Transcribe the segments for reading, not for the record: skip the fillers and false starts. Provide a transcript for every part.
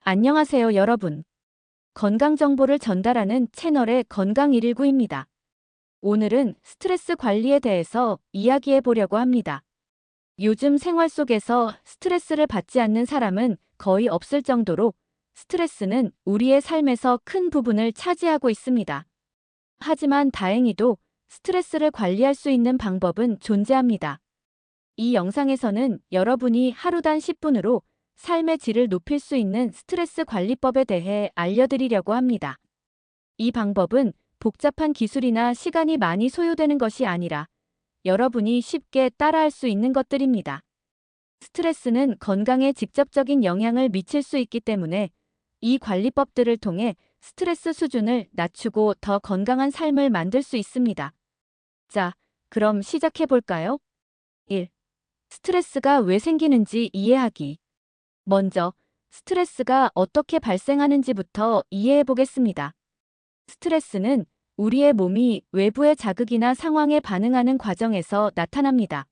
안녕하세요, 여러분. 건강 정보를 전달하는 채널의 건강 119입니다. 오늘은 스트레스 관리에 대해서 이야기해 보려고 합니다. 요즘 생활 속에서 스트레스를 받지 않는 사람은 거의 없을 정도로 스트레스는 우리의 삶에서 큰 부분을 차지하고 있습니다. 하지만 다행히도 스트레스를 관리할 수 있는 방법은 존재합니다. 이 영상에서는 여러분이 하루 단 10분으로 삶의 질을 높일 수 있는 스트레스 관리법에 대해 알려드리려고 합니다. 이 방법은 복잡한 기술이나 시간이 많이 소요되는 것이 아니라 여러분이 쉽게 따라할 수 있는 것들입니다. 스트레스는 건강에 직접적인 영향을 미칠 수 있기 때문에 이 관리법들을 통해 스트레스 수준을 낮추고 더 건강한 삶을 만들 수 있습니다. 자, 그럼 시작해 볼까요? 1. 스트레스가 왜 생기는지 이해하기. 먼저 스트레스가 어떻게 발생하는지부터 이해해 보겠습니다. 스트레스는 우리의 몸이 외부의 자극이나 상황에 반응하는 과정에서 나타납니다.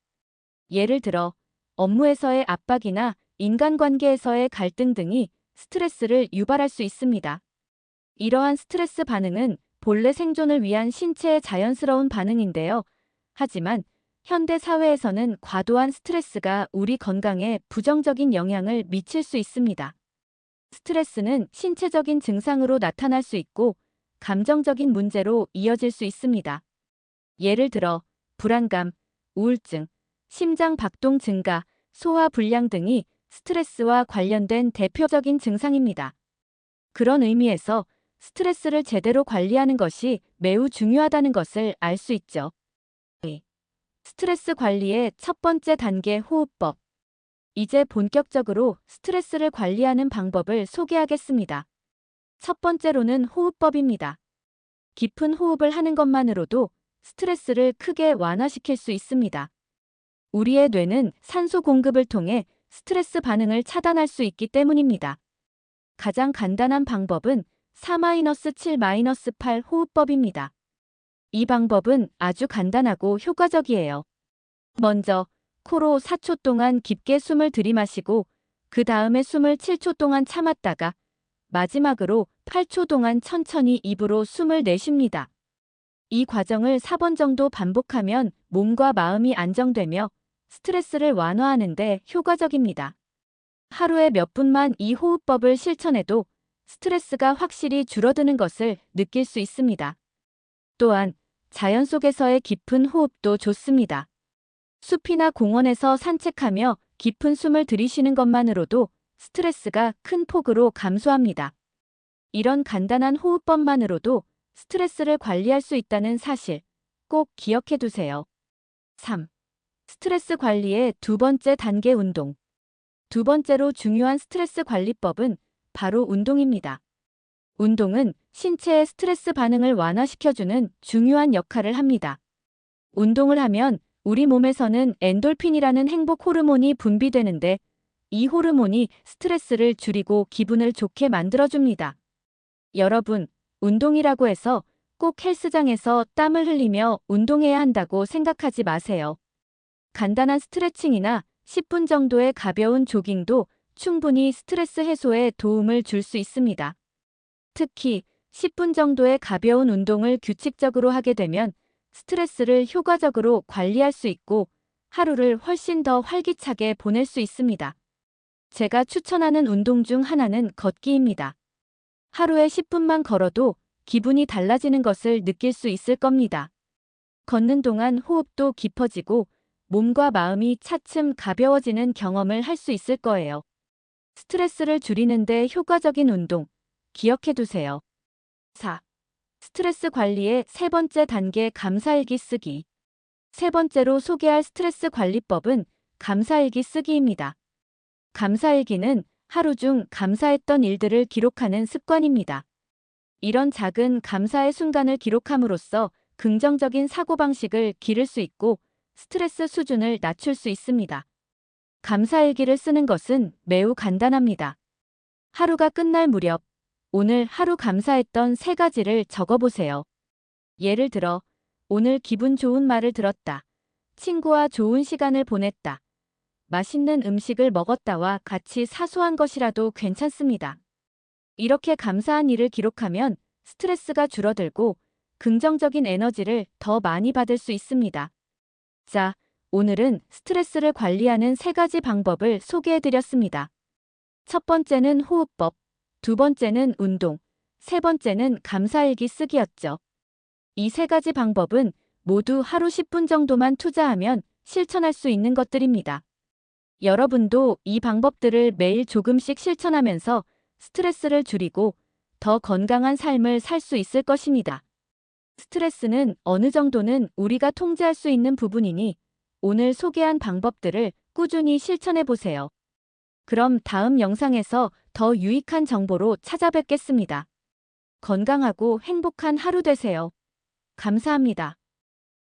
예를 들어 업무에서의 압박이나 인간관계에서의 갈등 등이 스트레스를 유발할 수 있습니다. 이러한 스트레스 반응은 본래 생존을 위한 신체의 자연스러운 반응인데요. 하지만 현대 사회에서는 과도한 스트레스가 우리 건강에 부정적인 영향을 미칠 수 있습니다. 스트레스는 신체적인 증상으로 나타날 수 있고 감정적인 문제로 이어질 수 있습니다. 예를 들어 불안감, 우울증, 심장 박동 증가, 소화 불량 등이 스트레스와 관련된 대표적인 증상입니다. 그런 의미에서 스트레스를 제대로 관리하는 것이 매우 중요하다는 것을 알 수 있죠. 스트레스 관리의 첫 번째 단계 호흡법. 이제 본격적으로 스트레스를 관리하는 방법을 소개하겠습니다. 첫 번째로는 호흡법입니다. 깊은 호흡을 하는 것만으로도 스트레스를 크게 완화시킬 수 있습니다. 우리의 뇌는 산소 공급을 통해 스트레스 반응을 차단할 수 있기 때문입니다. 가장 간단한 방법은 4-7-8 호흡법입니다. 이 방법은 아주 간단하고 효과적이에요. 먼저 코로 4초 동안 깊게 숨을 들이마시고 그 다음에 숨을 7초 동안 참았다가 마지막으로 8초 동안 천천히 입으로 숨을 내쉽니다. 이 과정을 4번 정도 반복하면 몸과 마음이 안정되며 스트레스를 완화하는 데 효과적입니다. 하루에 몇 분만 이 호흡법을 실천해도 스트레스가 확실히 줄어드는 것을 느낄 수 있습니다. 또한 자연 속에서의 깊은 호흡도 좋습니다. 숲이나 공원에서 산책하며 깊은 숨을 들이쉬는 것만으로도 스트레스가 큰 폭으로 감소합니다. 이런 간단한 호흡법만으로도 스트레스를 관리할 수 있다는 사실 꼭 기억해 두세요. 3. 스트레스 관리의 두 번째 단계 운동. 두 번째로 중요한 스트레스 관리법은 바로 운동입니다. 운동은 신체의 스트레스 반응을 완화시켜주는 중요한 역할을 합니다. 운동을 하면 우리 몸에서는 엔돌핀이라는 행복 호르몬이 분비되는데 이 호르몬이 스트레스를 줄이고 기분을 좋게 만들어줍니다. 여러분, 운동이라고 해서 꼭 헬스장에서 땀을 흘리며 운동해야 한다고 생각하지 마세요. 간단한 스트레칭이나 10분 정도의 가벼운 조깅도 충분히 스트레스 해소에 도움을 줄 수 있습니다. 특히 10분 정도의 가벼운 운동을 규칙적으로 하게 되면 스트레스를 효과적으로 관리할 수 있고 하루를 훨씬 더 활기차게 보낼 수 있습니다. 제가 추천하는 운동 중 하나는 걷기입니다. 하루에 10분만 걸어도 기분이 달라지는 것을 느낄 수 있을 겁니다. 걷는 동안 호흡도 깊어지고 몸과 마음이 차츰 가벼워지는 경험을 할 수 있을 거예요. 스트레스를 줄이는 데 효과적인 운동, 기억해 두세요. 4. 스트레스 관리의 세 번째 단계 감사일기 쓰기. 세 번째로 소개할 스트레스 관리법은 감사일기 쓰기입니다. 감사일기는 하루 중 감사했던 일들을 기록하는 습관입니다. 이런 작은 감사의 순간을 기록함으로써 긍정적인 사고방식을 기를 수 있고 스트레스 수준을 낮출 수 있습니다. 감사일기를 쓰는 것은 매우 간단합니다. 하루가 끝날 무렵 오늘 하루 감사했던 3가지를 적어보세요. 예를 들어 오늘 기분 좋은 말을 들었다. 친구와 좋은 시간을 보냈다. 맛있는 음식을 먹었다와 같이 사소한 것이라도 괜찮습니다. 이렇게 감사한 일을 기록하면 스트레스가 줄어들고 긍정적인 에너지를 더 많이 받을 수 있습니다. 자, 오늘은 스트레스를 관리하는 3가지 방법을 소개해드렸습니다. 첫 번째는 호흡법, 두 번째는 운동, 세 번째는 감사일기 쓰기였죠. 이 3가지 방법은 모두 하루 10분 정도만 투자하면 실천할 수 있는 것들입니다. 여러분도 이 방법들을 매일 조금씩 실천하면서 스트레스를 줄이고 더 건강한 삶을 살 수 있을 것입니다. 스트레스는 어느 정도는 우리가 통제할 수 있는 부분이니 오늘 소개한 방법들을 꾸준히 실천해 보세요. 그럼 다음 영상에서 더 유익한 정보로 찾아뵙겠습니다. 건강하고 행복한 하루 되세요. 감사합니다.